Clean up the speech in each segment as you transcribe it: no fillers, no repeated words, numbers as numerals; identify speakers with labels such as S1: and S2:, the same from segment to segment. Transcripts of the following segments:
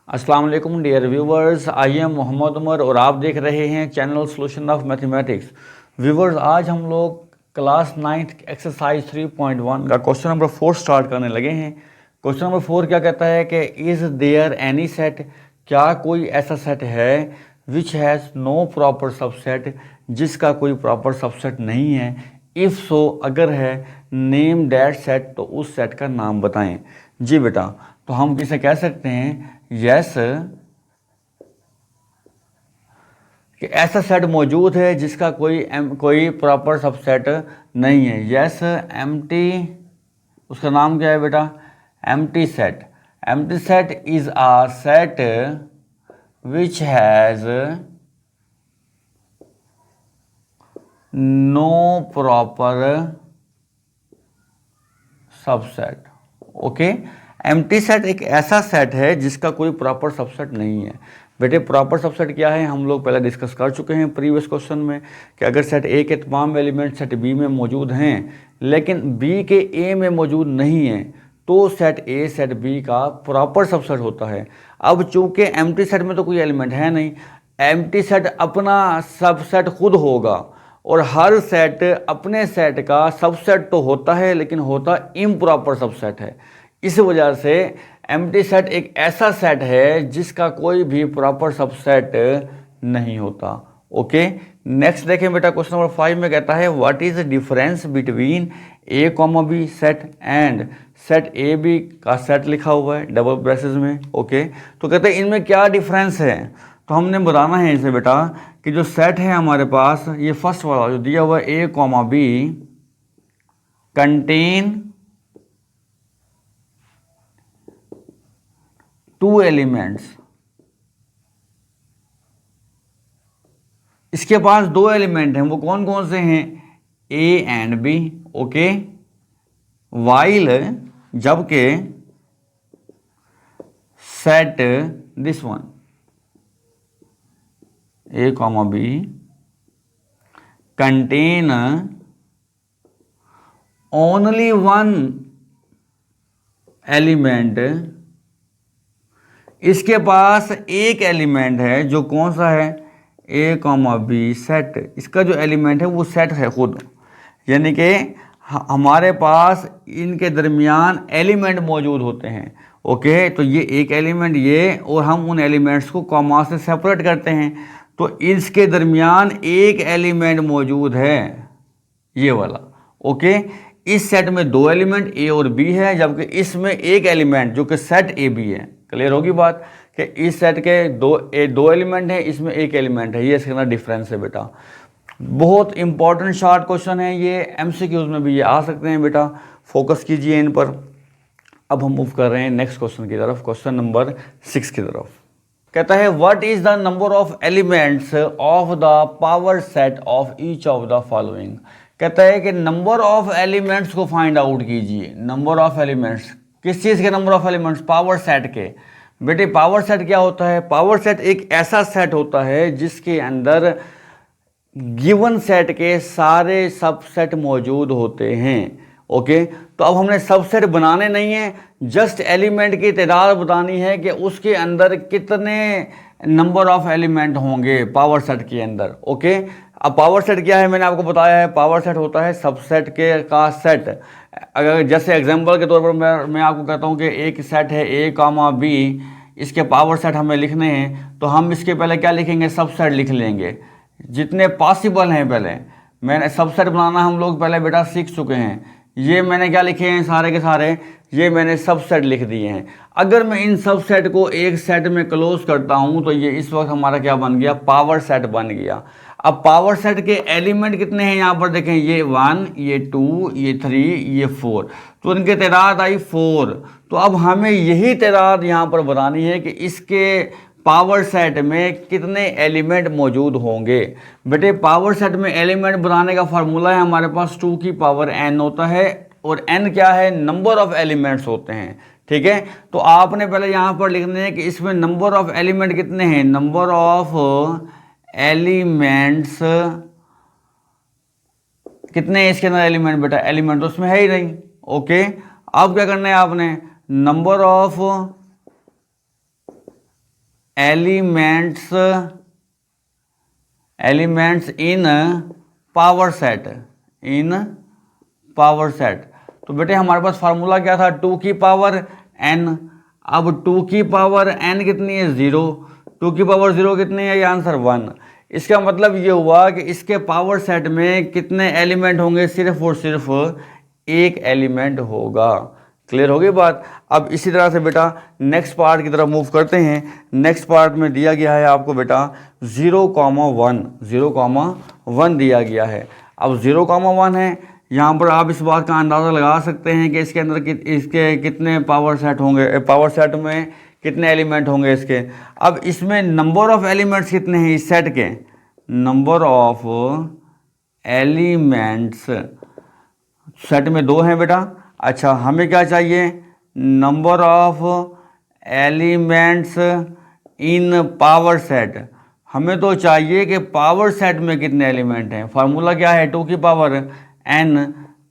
S1: अस्सलाम वालेकुम dear viewers, I am Mohammad Umar और आप देख रहे हैं channel solution of mathematics. Viewers, आज हम लोग क्लास 9th एक्सरसाइज 3.1 का क्वेश्चन नंबर 4 स्टार्ट करने लगे हैं। क्वेश्चन नंबर 4 क्या कहता है कि इज़ देयर एनी सेट, क्या कोई ऐसा सेट है which has no proper subset, जिसका कोई प्रॉपर सबसेट नहीं है। इफ़ सो, अगर है, नेम डैट सेट, तो उस सेट का नाम बताएं। जी बेटा, तो हम किसे कह सकते हैं यस कि ऐसा सेट मौजूद है जिसका कोई प्रॉपर सबसेट नहीं है। यस एम्प्टी, उसका नाम क्या है बेटा? Empty set. Empty set is a set which has no proper subset. Okay, empty set एक ऐसा सेट है जिसका कोई प्रॉपर सबसेट नहीं है। बेटे, प्रॉपर सबसेट क्या है हम लोग पहले डिस्कस कर चुके हैं प्रीवियस क्वेश्चन में कि अगर सेट ए के तमाम एलिमेंट सेट बी में मौजूद हैं लेकिन बी के ए में मौजूद नहीं है तो सेट ए सेट बी का प्रॉपर सबसेट होता है। अब चूंकि एम्प्टी सेट में तो कोई एलिमेंट है नहीं, एम्प्टी सेट अपना सबसेट खुद होगा और हर सेट अपने सेट का सबसेट तो होता है लेकिन होता इम्प्रॉपर सबसेट है। इस वजह से एम्प्टी सेट एक ऐसा सेट है जिसका कोई भी प्रॉपर सबसेट नहीं होता। ओके, नेक्स्ट देखें बेटा, क्वेश्चन नंबर 5 में कहता है what is the difference between A comma B set and set A B का सेट लिखा हुआ है डबल ब्रेसेस में। ओके, तो कहते हैं इनमें क्या डिफरेंस है। तो हमने बताना है इसे बेटा कि जो सेट है हमारे पास, ये फर्स्ट वाला जो दिया हुआ है A comma B contain two elements. इसके पास दो एलिमेंट हैं, वो कौन कौन से हैं? A and B. Okay, while, जबकि set this one A comma B contain only one element. इसके पास एक एलिमेंट है जो कौन सा है? A comma B set. इसका जो एलिमेंट है वो सेट है खुद, यानी कि हमारे पास इनके दरमियान एलिमेंट मौजूद होते हैं। ओके, तो ये एक एलिमेंट ये, और हम उन एलिमेंट्स को कॉमा से सेपरेट करते हैं तो इसके दरमियान एक एलिमेंट मौजूद है, ये वाला। ओके, इस सेट में दो एलिमेंट ए और बी है जबकि इसमें एक एलिमेंट जो कि सेट ए बी है। क्लियर होगी बात कि इस सेट के दो एलिमेंट है, इसमें एक एलिमेंट है। ये इसके अंदर डिफरेंस है बेटा। बहुत इंपॉर्टेंट शॉर्ट क्वेश्चन है ये, एमसीक्यूज में भी ये आ सकते हैं बेटा, फोकस कीजिए इन पर। अब हम मूव कर रहे हैं नेक्स्ट क्वेश्चन की तरफ, क्वेश्चन नंबर 6 की तरफ। कहता है what is the number of elements of the power set of each of the following. कहता है कि नंबर ऑफ एलिमेंट्स को फाइंड आउट कीजिए। नंबर ऑफ एलिमेंट्स, किस चीज़ के number of elements? Power set के। बेटे, पावर सेट क्या होता है? पावर सेट एक ऐसा सेट होता है जिसके अंदर गिवन सेट के सारे सबसेट मौजूद होते हैं। ओके, तो अब हमने सबसेट बनाने नहीं है, जस्ट एलिमेंट की तादाद बतानी है कि उसके अंदर कितने नंबर ऑफ एलिमेंट होंगे पावर सेट के अंदर। ओके, अब पावर सेट क्या है मैंने आपको बताया है, पावर सेट होता है सबसेट के का सेट। अगर जैसे एग्जांपल के तौर पर मैं आपको कहता हूँ कि एक सेट है ए कॉमा बी, इसके पावर सेट हमें लिखने हैं तो हम इसके पहले क्या लिखेंगे? सबसेट लिख लेंगे जितने पॉसिबल हैं। पहले मैंने सबसेट बनाना हम लोग पहले बेटा सीख चुके हैं। ये मैंने क्या लिखे हैं सारे के सारे, ये मैंने सबसेट लिख दिए हैं। अगर मैं इन सबसेट को एक सेट में क्लोज करता हूं तो ये इस वक्त हमारा क्या बन गया? पावर सेट बन गया। अब पावर सेट के एलिमेंट कितने हैं यहाँ पर देखें, ये 1, ये 2, ये 3, ये 4, तो इनकी तादाद आई 4। तो अब हमें यही तादाद यहाँ पर बतानी है कि इसके पावर सेट में कितने एलिमेंट मौजूद होंगे। बेटे, पावर सेट में एलिमेंट बनाने का फार्मूला है हमारे पास 2 की पावर n होता है, और n क्या है? नंबर ऑफ एलिमेंट्स होते हैं। ठीक है, तो आपने पहले यहाँ पर लिखने हैं कि इसमें नंबर ऑफ एलिमेंट कितने हैं? नंबर ऑफ एलिमेंट्स कितने हैं इसके अंदर एलिमेंट? बेटा, एलिमेंट तो उसमें है ही नहीं। ओके, अब क्या करना है आपने? Number of elements in power set, तो बेटे हमारे पास फार्मूला क्या था, 2 की पावर n। अब 2 की पावर n कितनी है, 0। 2 की पावर 0 कितनी है, ये आंसर 1। इसका मतलब ये हुआ कि इसके पावर सेट में कितने एलिमेंट होंगे, सिर्फ और सिर्फ एक एलिमेंट होगा। क्लियर होगी बात। अब इसी तरह से बेटा नेक्स्ट पार्ट की तरफ मूव करते हैं। नेक्स्ट पार्ट में दिया गया है आपको बेटा 0,1 दिया गया है। अब 0,1 है, यहाँ पर आप इस बात का अंदाज़ा लगा सकते हैं कि इसके अंदर इसके कितने पावर सेट होंगे, पावर सेट में कितने एलिमेंट होंगे इसके। अब इसमें नंबर ऑफ एलिमेंट्स कितने हैं इस सेट के, नंबर ऑफ एलिमेंट्स सेट में 2 हैं बेटा। अच्छा हमें क्या चाहिए, number of elements in power set. हमें तो चाहिए कि पावर सेट में कितने एलिमेंट हैं। फार्मूला क्या है, 2 की पावर n।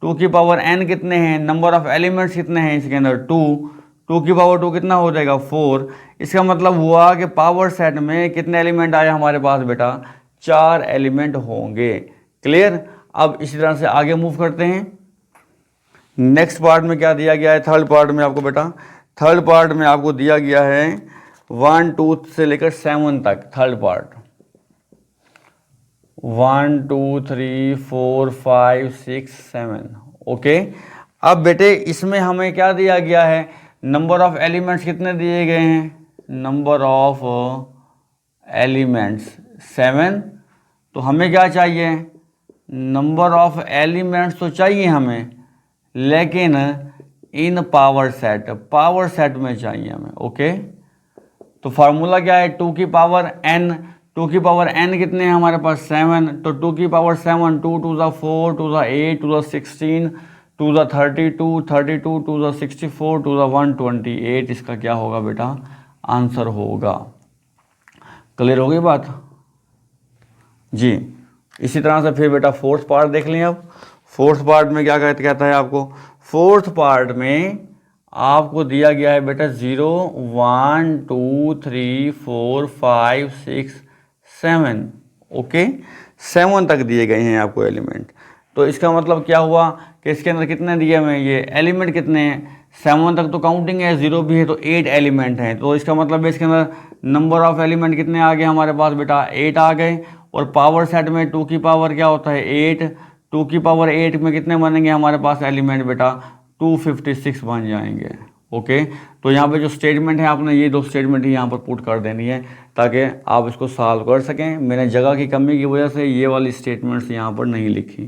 S1: 2 की पावर n कितने हैं, नंबर ऑफ एलिमेंट्स कितने हैं इसके अंदर, 2। 2 की पावर 2 कितना हो जाएगा, 4। इसका मतलब हुआ कि पावर सेट में कितने एलिमेंट आए हमारे पास बेटा, 4 एलिमेंट होंगे। क्लियर। अब इसी तरह से आगे मूव करते हैं। नेक्स्ट पार्ट में क्या दिया गया है, थर्ड पार्ट में आपको बेटा, थर्ड पार्ट में आपको दिया गया है 1 2 से लेकर 7 तक। Third part 1 2 3 4 5 6 7। ओके। अब बेटे इसमें हमें क्या दिया गया है, नंबर ऑफ एलिमेंट्स कितने दिए गए हैं, नंबर ऑफ एलिमेंट्स 7। तो हमें क्या चाहिए, नंबर ऑफ एलिमेंट्स तो चाहिए हमें, लेकिन इन पावर सेट में चाहिए हमें। ओके। तो फार्मूला क्या है, 2 की पावर n। 2 की पावर n कितने हैं हमारे पास, 7। तो 2 की पावर 7, 2 2 ज़ा 4, 2 ज़ा 8, 2 ज़ा 16, 2 ज़ा 32, 32 2 ज़ा 64, 2 ज़ा 128। इसका क्या होगा बेटा, आंसर होगा। क्लियर हो गई बात जी। इसी तरह से फिर बेटा फोर्थ पार्ट देख लें। अब फोर्थ पार्ट में क्या कहता है आपको, फोर्थ पार्ट में आपको दिया गया है बेटा 0 1 2 3 4 5 6 7। ओके, 7 तक दिए गए हैं आपको एलिमेंट। तो इसका मतलब क्या हुआ कि इसके अंदर कितने दिए हुए हैं, ये एलिमेंट कितने हैं, 7 तक तो काउंटिंग है, 0 भी है, तो 8 एलिमेंट हैं। तो इसका मतलब इसके अंदर नंबर ऑफ एलिमेंट कितने आ गए हमारे पास बेटा, 8 आ गए। और पावर सेट में 2 की पावर क्या होता है, 8। 2 की पावर 8 में कितने बनेंगे हमारे पास एलिमेंट बेटा, 256 बन जाएंगे। ओके। तो यहाँ पे जो स्टेटमेंट है आपने ये 2 स्टेटमेंट ही यहाँ पर पुट कर देनी है ताकि आप इसको सॉल्व कर सकें। मैंने जगह की कमी की वजह से ये वाली स्टेटमेंट्स यहाँ पर नहीं लिखी।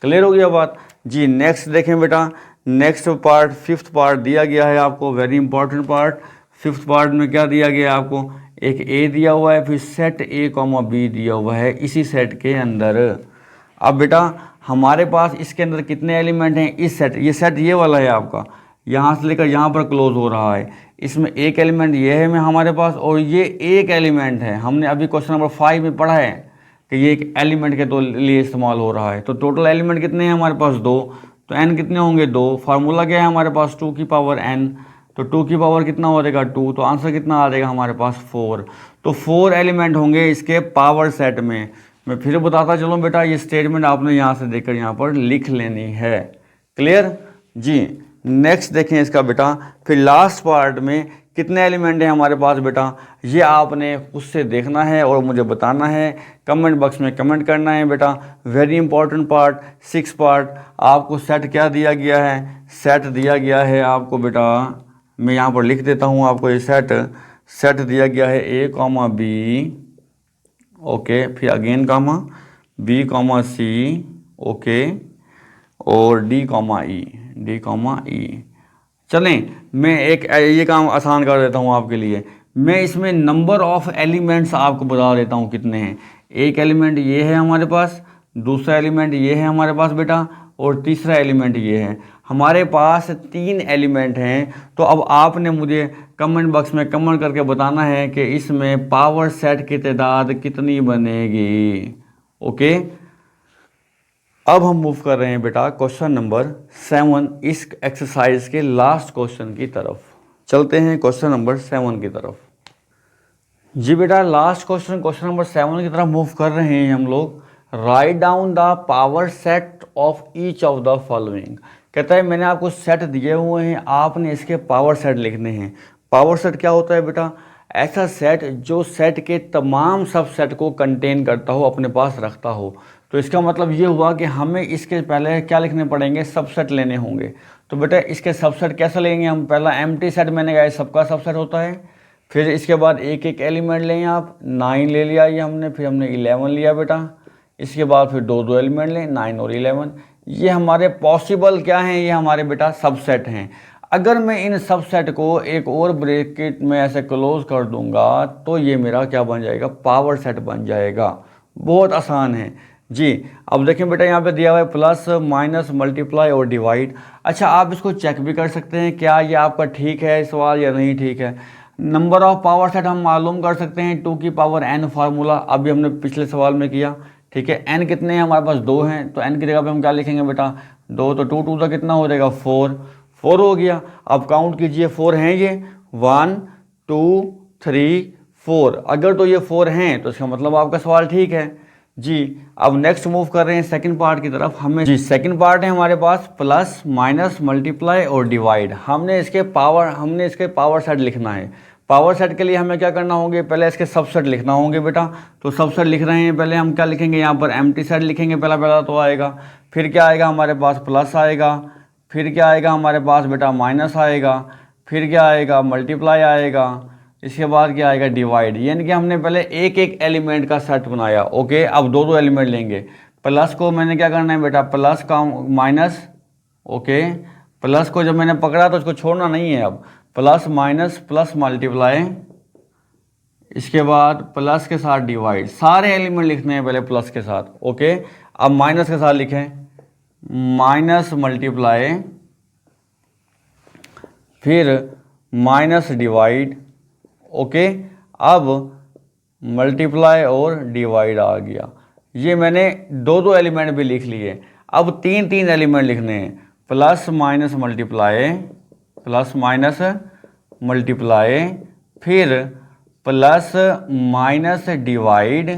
S1: क्लियर हो गया बात जी। नेक्स्ट देखें बेटा, नेक्स्ट पार्ट फिफ्थ पार्ट दिया गया है आपको, very important part. Fifth part में क्या दिया गया है आपको, एक ए दिया हुआ है, फिर सेट ए कॉमा बी दिया हुआ है इसी सेट के अंदर। अब बेटा हमारे पास इसके अंदर कितने एलिमेंट हैं, इस सेट, ये सेट ये वाला है आपका, यहाँ से लेकर यहाँ पर क्लोज हो रहा है। इसमें एक एलिमेंट ये है में हमारे पास, और ये एक एलिमेंट है। हमने अभी क्वेश्चन नंबर 5 में पढ़ा है कि ये एक एलिमेंट के तो लिए इस्तेमाल हो रहा है। तो टोटल एलिमेंट कितने हैं हमारे पास, 2। तो n कितने होंगे, 2। फार्मूला क्या है हमारे पास, 2 की पावर n। तो 2 की पावर कितना हो जाएगा, 2। तो आंसर कितना आ जाएगा हमारे पास, 4। तो 4 एलिमेंट होंगे इसके पावर सेट में। मैं फिर बताता चलूँ बेटा, ये स्टेटमेंट आपने यहाँ से देखकर यहाँ पर लिख लेनी है। क्लियर जी। नेक्स्ट देखें इसका बेटा, फिर लास्ट पार्ट में कितने एलिमेंट हैं हमारे पास बेटा, ये आपने उससे देखना है और मुझे बताना है, कमेंट बॉक्स में कमेंट करना है बेटा। Very important part, 6 part. आपको सेट क्या दिया गया है, सेट दिया गया है आपको बेटा, मैं यहाँ पर लिख देता हूँ आपको, ये सेट दिया गया है ए कॉमा बी, ओके, फिर अगेन कॉमा बी कॉमा सी, ओके, और डी कॉमा ई। चलें मैं एक ये काम आसान कर देता हूँ आपके लिए। मैं इसमें नंबर ऑफ एलिमेंट्स आपको बता देता हूँ कितने हैं। एक एलिमेंट ये है हमारे पास, दूसरा एलिमेंट ये है हमारे पास बेटा, और तीसरा एलिमेंट ये है। हमारे पास 3 एलिमेंट हैं। तो अब आपने मुझे कमेंट बॉक्स में कमेंट करके बताना है कि इसमें पावर सेट की तादाद कितनी बनेगी। ओके, अब हम मूव कर रहे हैं बेटा क्वेश्चन नंबर 7 इस एक्सरसाइज के लास्ट क्वेश्चन की तरफ। चलते हैं क्वेश्चन नंबर 7 की तरफ। जी बेटा, लास्ट क्वेश्चन, क्वेश्चन नंबर 7 की तरफ मूव कर रहे हैं हम लोग। Write down the power set of each of the following. कहता है मैंने आपको सेट दिए हुए हैं, आपने इसके पावर सेट लिखने हैं। पावर सेट क्या होता है बेटा? ऐसा सेट जो सेट के तमाम सबसेट को कंटेन करता हो, अपने पास रखता हो। तो इसका मतलब ये हुआ कि हमें इसके पहले क्या लिखने पड़ेंगे? सबसेट लेने होंगे। तो बेटा इसके सबसेट कैसे लेंगे हम? पहला एम्प्टी सेट मैंने कहा सबका सबसेट होता है। फिर इसके बाद एक एक एलिमेंट लें आप, 9 ले लिया ये हमने, फिर हमने 11 लिया बेटा। इसके बाद फिर दो दो एलिमेंट लें, 9 और 11। ये हमारे पॉसिबल क्या हैं? ये हमारे बेटा सबसेट हैं। अगर मैं इन सबसेट को एक और ब्रैकेट में ऐसे क्लोज कर दूंगा तो ये मेरा क्या बन जाएगा? पावर सेट बन जाएगा। बहुत आसान है जी। अब देखें बेटा, यहाँ पे दिया हुआ है प्लस माइनस मल्टीप्लाई और डिवाइड। अच्छा, आप इसको चेक भी कर सकते हैं क्या ये आपका ठीक है सवाल या नहीं ठीक है। नंबर ऑफ पावर सेट हम मालूम कर सकते हैं, 2 की पावर n फार्मूला अभी हमने पिछले सवाल में किया। ठीक है, n कितने हैं हमारे पास? 2 हैं, तो n की जगह पे हम क्या लिखेंगे बेटा? 2, तो 2 2 कितना हो जाएगा? 4 हो गया। अब काउंट कीजिए, 4 हैं ये, 1 2 3 4। अगर तो ये 4 हैं तो इसका मतलब आपका सवाल ठीक है जी। अब नेक्स्ट मूव कर रहे हैं सेकंड पार्ट की तरफ। हमें जी सेकंड पार्ट है हमारे पास प्लस माइनस मल्टीप्लाई और डिवाइड। हमने इसके पावर सेट लिखना है। पावर सेट के लिए हमें क्या करना होंगे? पहले इसके सबसेट लिखना होंगे बेटा। तो सबसेट लिख रहे हैं, पहले हम क्या लिखेंगे? यहाँ पर एम्प्टी सेट लिखेंगे पहला तो आएगा। फिर क्या आएगा हमारे पास? प्लस आएगा। फिर क्या आएगा हमारे पास बेटा? माइनस आएगा। फिर क्या आएगा? मल्टीप्लाई आएगा। इसके बाद क्या आएगा? डिवाइड। यानी कि हमने पहले एक एक एलिमेंट का सेट बनाया। ओके, अब दो दो एलिमेंट लेंगे। प्लस को मैंने क्या करना है बेटा? प्लस का माइनस। ओके, प्लस को जब मैंने पकड़ा तो उसको छोड़ना नहीं है। अब प्लस माइनस प्लस मल्टीप्लाई, इसके बाद प्लस के साथ डिवाइड। सारे एलिमेंट लिखने हैं पहले प्लस के साथ। ओके, अब माइनस के साथ लिखें, माइनस मल्टीप्लाई, फिर माइनस डिवाइड। ओके, अब मल्टीप्लाई और डिवाइड आ गया। ये मैंने दो दो एलिमेंट भी लिख लिए। अब तीन तीन एलिमेंट लिखने हैं, plus minus multiply, plus minus multiply, फिर plus minus divide,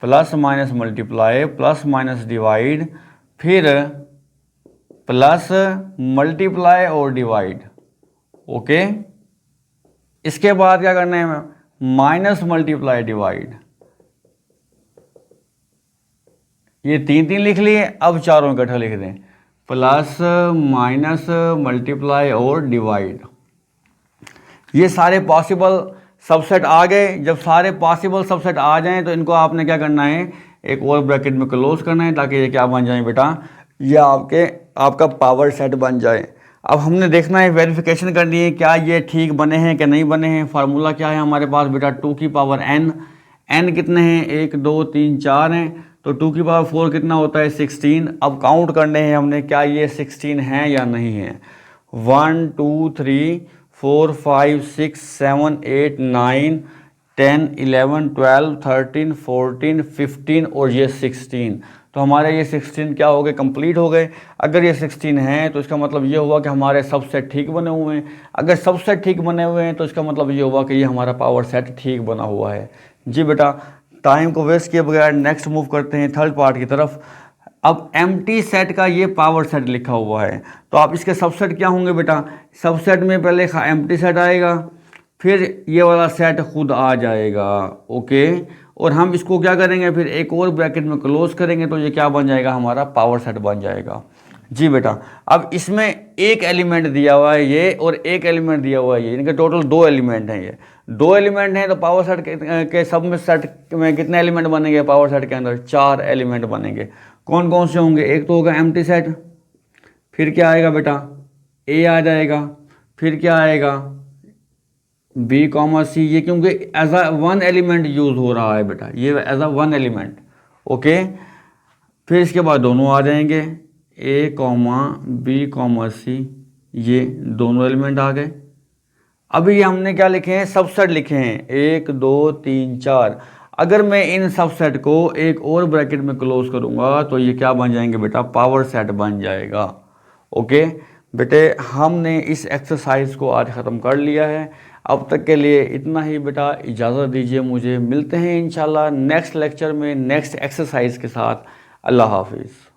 S1: plus minus multiply, plus minus divide, फिर प्लस मल्टीप्लाई और डिवाइड। ओके, इसके बाद क्या करना है? Minus multiply divide. ये तीन तीन लिख लिए, अब चारों इकट्ठा लिख दें, प्लस माइनस मल्टीप्लाई और डिवाइड। ये सारे पॉसिबल सबसेट आ गए। जब सारे पॉसिबल सबसेट आ जाएं तो इनको आपने क्या करना है? एक और ब्रैकेट में क्लोज करना है ताकि ये क्या बन जाए बेटा? ये आपका पावर सेट बन जाए। अब हमने देखना है, वेरिफिकेशन करनी है क्या ये ठीक बने हैं कि नहीं बने हैं। फार्मूला क्या है हमारे पास बेटा? 2 की पावर n। n कितने हैं? 1 2 3 4 हैं, तो 2 की पावर 4 कितना होता है? 16। अब काउंट करने हैं हमने, क्या ये 16 हैं या नहीं है। 1 2 3 4 5 6 7 8 9 10 11 12 13 14 15 और ये 16। तो हमारे ये 16 क्या हो गए? कंप्लीट हो गए। अगर ये 16 हैं तो इसका मतलब ये हुआ कि हमारे सबसेट ठीक बने हुए हैं। अगर सबसेट ठीक बने हुए हैं तो इसका मतलब ये हुआ कि ये हमारा पावर सेट ठीक बना हुआ है जी। बेटा टाइम को वेस्ट किए बगैर नेक्स्ट मूव करते हैं थर्ड पार्ट की तरफ। अब एम्प्टी सेट का ये पावर सेट लिखा हुआ है, तो आप इसके सबसेट क्या होंगे बेटा? सबसेट में पहले एम्प्टी सेट आएगा, फिर ये वाला सेट खुद आ जाएगा। ओके, और हम इसको क्या करेंगे? फिर एक और ब्रैकेट में क्लोज करेंगे तो ये क्या बन जाएगा? हमारा पावर सेट बन जाएगा जी। बेटा अब इसमें एक एलिमेंट दिया हुआ है ये, और एक एलिमेंट दिया हुआ है ये, इनके टोटल 2 एलिमेंट हैं। ये 2 एलिमेंट हैं, तो पावर सेट के सब में सेट में कितने एलिमेंट बनेंगे? पावर सेट के अंदर 4 एलिमेंट बनेंगे। कौन कौन से होंगे? एक तो होगा एम्प्टी सेट, फिर क्या आएगा बेटा? ए आ जाएगा, फिर क्या आएगा? बी कॉमा सी। ये क्योंकि एज अ 1 एलिमेंट यूज हो रहा है बेटा, ये एज अ 1 एलिमेंट। ओके, फिर इसके बाद दोनों आ जाएंगे, ए कॉमा बी कॉमा सी, ये दोनों एलिमेंट आ गए। अभी ये हमने क्या लिखे हैं? सबसेट लिखे हैं 1 2 3 4। अगर मैं इन सबसेट को एक और ब्रैकेट में क्लोज करूंगा तो ये क्या बन जाएंगे बेटा? पावर सेट बन जाएगा। ओके, बेटे हमने इस एक्सरसाइज को आज ख़त्म कर लिया है। अब तक के लिए इतना ही बेटा, इजाज़त दीजिए मुझे। मिलते हैं इंशाल्लाह नेक्स्ट लेक्चर में नेक्स्ट एक्सरसाइज के साथ। अल्लाह हाफिज़।